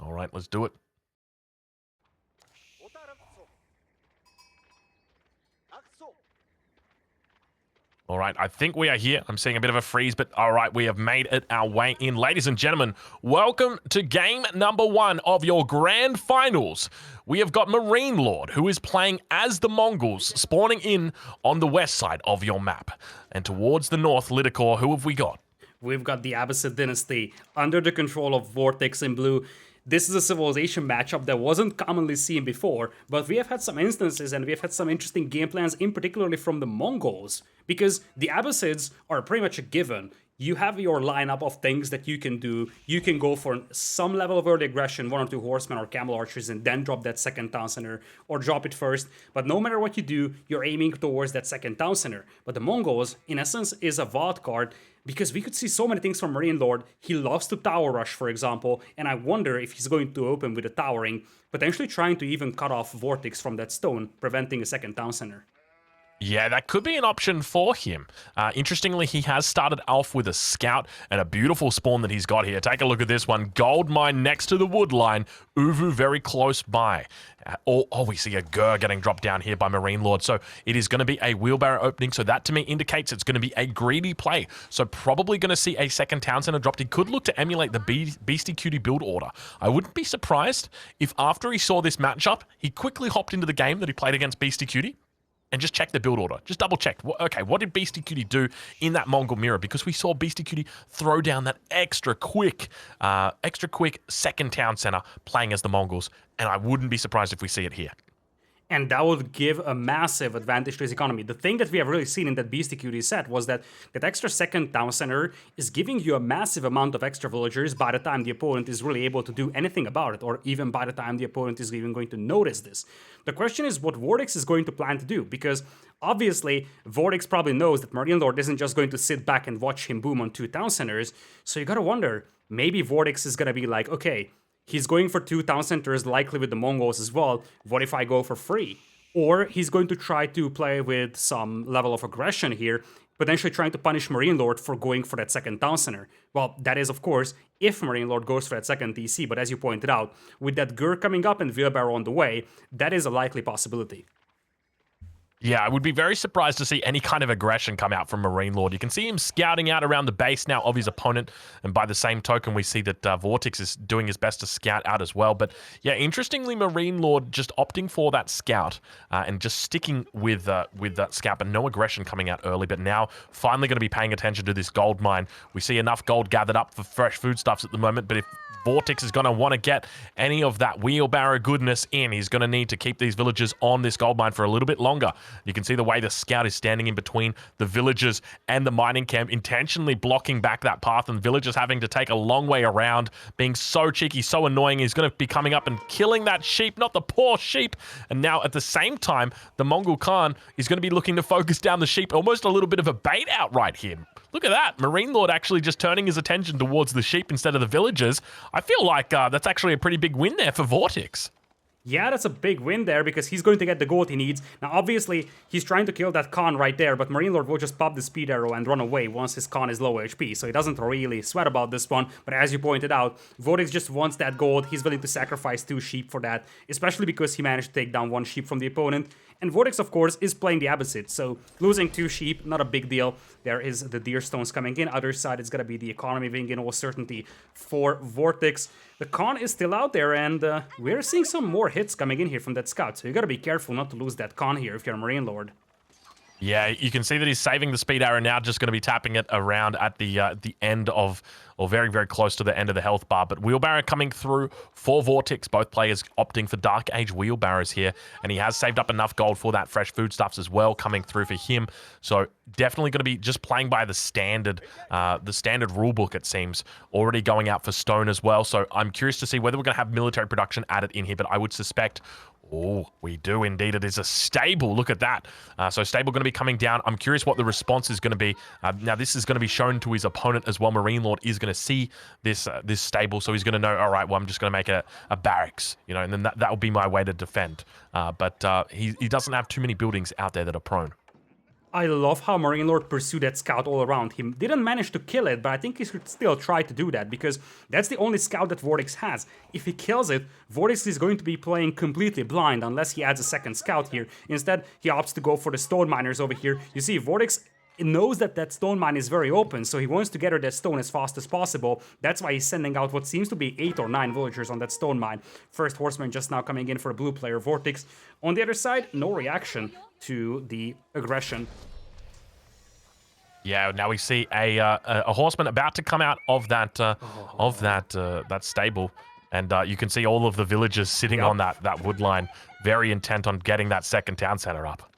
All right, let's do it. All right, I think we are here. I'm seeing a bit of a freeze, but all right, we have made it our way in. Ladies and gentlemen, welcome to game number 1 of your grand finals. We have got MarineLorD, who is playing as the Mongols, spawning in on the west side of your map. And towards the north, Lidakor, who have we got? We've got the Abbasid dynasty under the control of VortiX in blue. This is a civilization matchup that wasn't commonly seen before, but we have had some instances and we have had some interesting game plans, in particularly from the Mongols, because the Abbasids are pretty much a given. You have your lineup of things that you can do. You can go for some level of early aggression, 1 or 2 horsemen or camel archers, and then drop that second town center, or drop it first. But no matter what you do, you're aiming towards that second town center. But the Mongols, in essence, is a wild card, because we could see so many things from MarineLorD. He loves to tower rush, for example, and I wonder if he's going to open with a towering, potentially trying to even cut off VortiX from that stone, preventing a second town center. Yeah, that could be an option for him. Interestingly, he has started off with a scout and a beautiful spawn that he's got here. Take a look at this one. Gold mine next to the wood line. Uvu very close by. We see a Gur getting dropped down here by MarineLorD. So it is going to be a wheelbarrow opening. So that to me indicates it's going to be a greedy play. So probably going to see a second town center dropped. He could look to emulate the Beastie Cutie build order. I wouldn't be surprised if after he saw this matchup, he quickly hopped into the game that he played against Beastie Cutie and just check the build order. Just double check. Okay, what did Beastie Cutie do in that Mongol mirror? Because we saw Beastie Cutie throw down that extra quick second town center playing as the Mongols, and I wouldn't be surprised if we see it here. And that would give a massive advantage to his economy. The thing that we have really seen in that Beastie Cutie set was that that extra second town center is giving you a massive amount of extra villagers by the time the opponent is really able to do anything about it, or even by the time the opponent is even going to notice this. The question is what VortiX is going to plan to do, because obviously VortiX probably knows that MarineLorD isn't just going to sit back and watch him boom on 2 town centers, so you gotta wonder, maybe VortiX is gonna be like, okay, he's going for 2 town centers, likely with the Mongols as well. What if I go for 3? Or he's going to try to play with some level of aggression here, potentially trying to punish MarineLorD for going for that second town center. Well, that is, of course, if MarineLorD goes for that second TC, but as you pointed out, with that Gur coming up and wheelbarrow on the way, that is a likely possibility. Yeah, I would be very surprised to see any kind of aggression come out from MarineLorD. You can see him scouting out around the base now of his opponent, and by the same token, we see that VortiX is doing his best to scout out as well. But yeah, interestingly, MarineLorD just opting for that scout and just sticking with that scout, but no aggression coming out early. But now, finally going to be paying attention to this gold mine. We see enough gold gathered up for fresh foodstuffs at the moment, but if VortiX is going to want to get any of that wheelbarrow goodness in, he's going to need to keep these villagers on this gold mine for a little bit longer. You can see the way the scout is standing in between the villagers and the mining camp, intentionally blocking back that path, and villagers having to take a long way around, being so cheeky, so annoying. He's going to be coming up and killing that sheep, not the poor sheep. And now at the same time, the Mongol Khan is going to be looking to focus down the sheep, almost a little bit of a bait outright here. Look at that. MarineLorD actually just turning his attention towards the sheep instead of the villagers. I feel like that's actually a pretty big win there for VortiX. Yeah, that's a big win there, because he's going to get the gold he needs. Now, obviously, he's trying to kill that Khan right there, but MarineLorD will just pop the speed arrow and run away once his Khan is low HP, so he doesn't really sweat about this one. But as you pointed out, VortiX just wants that gold. He's willing to sacrifice 2 sheep for that, especially because he managed to take down 1 sheep from the opponent. And VortiX, of course, is playing the Abbasid, so losing 2 sheep, not a big deal. There is the deer stones coming in. Other side, it's going to be the economy wing in all certainty for VortiX. The Khan is still out there, and we're seeing some more hits coming in here from that scout, so you got to be careful not to lose that Khan here if you're a MarineLorD. Yeah, you can see that he's saving the speed arrow now, just going to be tapping it around at the end of, or very, very close to the end of the health bar. But wheelbarrow coming through for VortiX, both players opting for Dark Age wheelbarrows here, and he has saved up enough gold for that fresh foodstuffs as well coming through for him. So definitely going to be just playing by the standard rulebook, it seems, already going out for stone as well. So I'm curious to see whether we're going to have military production added in here, but I would suspect Oh, we do indeed. It is a stable. Look at that. So stable going to be coming down. I'm curious what the response is going to be. Now, this is going to be shown to his opponent as well. MarineLorD is going to see this this stable, so he's going to know, all right, well, I'm just going to make a barracks, you know, and then that will be my way to defend. But he doesn't have too many buildings out there that are prone. I love how MarineLorD pursued that scout all around. He didn't manage to kill it, but I think he should still try to do that, because that's the only scout that VortiX has. If he kills it, VortiX is going to be playing completely blind unless he adds a second scout here. Instead, he opts to go for the stone miners over here. You see, VortiX knows that that stone mine is very open, so he wants to gather that stone as fast as possible. That's why he's sending out what seems to be 8 or 9 villagers on that stone mine. First horseman just now coming in for a blue player, VortiX. On the other side, no reaction to the aggression. Yeah, now we see a horseman about to come out of that that stable, and you can see all of the villagers sitting on that wood line, very intent on getting that second town center up.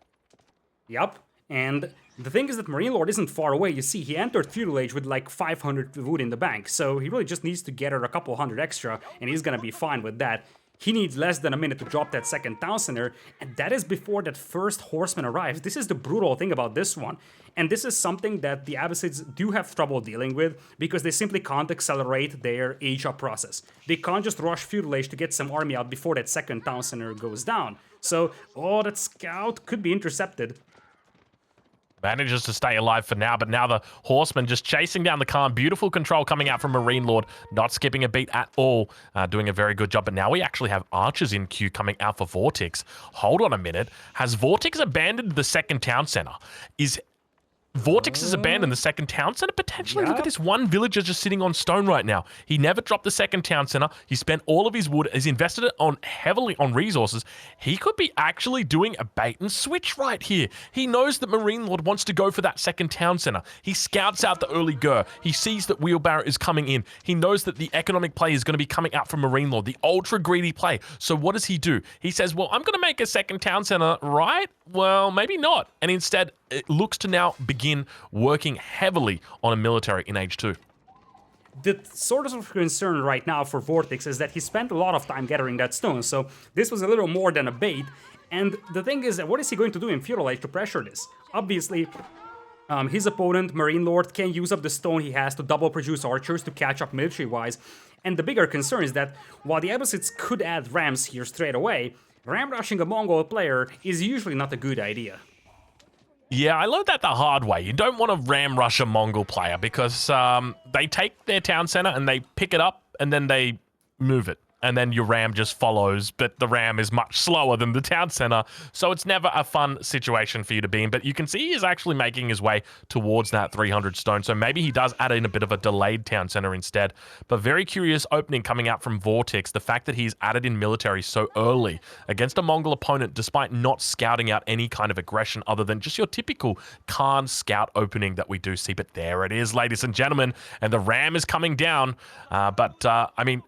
Yep, and the thing is that MarineLorD isn't far away. You see, he entered Feudal Age with like 500 wood in the bank, so he really just needs to gather a couple hundred extra, and he's gonna be fine with that. He needs less than a minute to drop that second town center, and that is before that first horseman arrives. This is the brutal thing about this one. And this is something that the Abbasids do have trouble dealing with, because they simply can't accelerate their age-up process. They can't just rush Feudal Age to get some army out before that second town center goes down. So, that scout could be intercepted. Manages to stay alive for now, but now the horseman just chasing down the Khan. Beautiful control coming out from MarineLorD, not skipping a beat at all, doing a very good job. But now we actually have archers in queue coming out for VortiX. Hold on a minute. Has VortiX abandoned the second town center? Is VortiX has abandoned the second town center, potentially? Look at this one villager just sitting on stone right now. He never dropped the second town center. He spent all of his wood. He's invested it heavily on resources. He could be actually doing a bait and switch right here. He knows that MarineLorD wants to go for that second town center. He scouts out the early Gur. He sees that Wheelbarrow is coming in. He knows that the economic play is going to be coming out from MarineLorD, the ultra greedy play. So what does he do? He says, well, I'm going to make a second town center, right? Well, maybe not. And instead, it looks to now begin working heavily on a military in Age 2. The sort of concern right now for VortiX is that he spent a lot of time gathering that stone, so this was a little more than a bait. And the thing is that what is he going to do in Feudal Age to pressure this? Obviously, his opponent, MarineLorD, can use up the stone he has to double produce archers to catch up military-wise. And the bigger concern is that while the Abbasids could add rams here straight away, ram rushing a Mongol player is usually not a good idea. Yeah, I learned that the hard way. You don't want to ram rush a Mongol player because they take their town center and they pick it up and then they move it. And then your ram just follows, but the ram is much slower than the town center, so it's never a fun situation for you to be in. But you can see he's actually making his way towards that 300 stone, so maybe he does add in a bit of a delayed town center instead. But very curious opening coming out from VortiX, the fact that he's added in military so early against a Mongol opponent, despite not scouting out any kind of aggression other than just your typical Khan scout opening that we do see. But there it is, ladies and gentlemen, and the ram is coming down. I mean,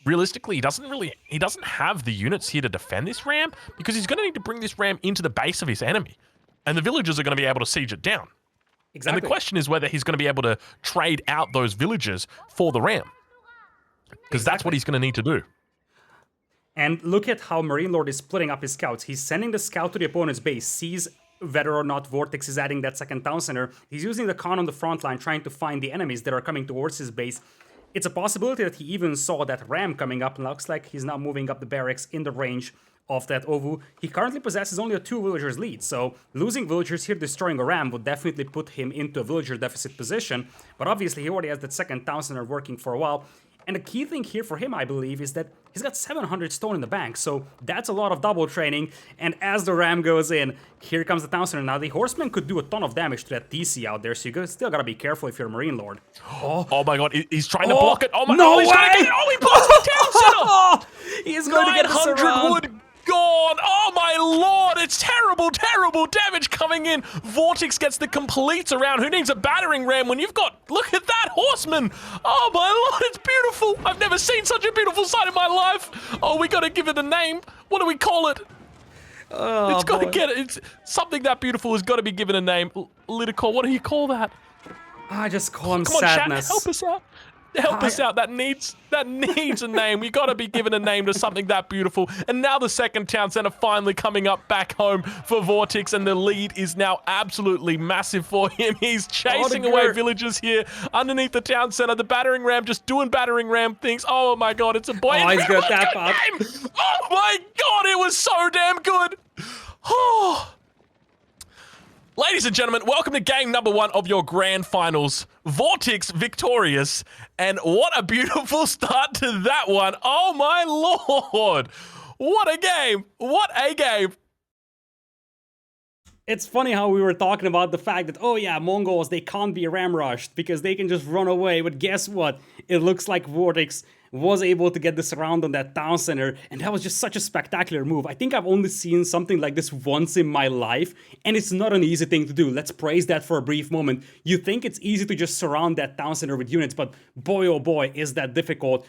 realistically, he doesn't have the units here to defend this ram, because he's going to need to bring this ram into the base of his enemy, and the villagers are going to be able to siege it down. Exactly. And the question is whether he's going to be able to trade out those villagers for the ram, because that's what he's going to need to do. And look at how MarineLorD is splitting up his scouts. He's sending the scout to the opponent's base, sees whether or not VortiX is adding that second town center. He's using the Khan on the front line, trying to find the enemies that are coming towards his base. It's a possibility that he even saw that ram coming up, and looks like he's now moving up the barracks in the range of that Ovu. He currently possesses only a 2 villagers lead, so losing villagers here, destroying a ram, would definitely put him into a villager deficit position, but obviously he already has that second town center working for a while. And the key thing here for him, I believe, is that he's got 700 stone in the bank, so that's a lot of double training. And as the ram goes in, here comes the town center. Now, the horseman could do a ton of damage to that TC out there, so you still gotta be careful if you're a MarineLorD. Oh my god, he's trying to block it. Oh my, no way! He's gonna get it. Oh, he blocks the town center! He's going to get the 900 wood gone. Oh my lord, it's terrible, terrible damage coming in. VortiX gets the complete around. Who needs a battering ram when you've got, look at that horseman. Oh my lord, it's beautiful. I've never seen such a beautiful sight in my life. Oh, we gotta give it a name. What do we call it? Oh, it's gotta get it. It's something that beautiful has got to be given a name. Lidakor, what do you call that? I just call him Come on, sadness. Chat, help us out. Help us out. That needs a name. We got to be given a name to something that beautiful. And now the second town center finally coming up back home for VortiX, and the lead is now absolutely massive for him. He's chasing away villagers here underneath the town center. The battering ram just doing battering ram things. Oh my god, it's a boy. Oh, he's got that up. Oh my god, it was so damn good. Oh. Ladies and gentlemen, welcome to game number 1 of your grand finals. VortiX victorious, and what a beautiful start to that one. Oh my lord. What a game. What a game. It's funny how we were talking about the fact that, oh yeah, Mongols, they can't be ram rushed because they can just run away. But guess what? It looks like VortiX was able to get this round on that town center, and that was just such a spectacular move. I think I've only seen something like this once in my life, and it's not an easy thing to do. Let's praise that for a brief moment. You think it's easy to just surround that town center with units, but boy oh boy is that difficult.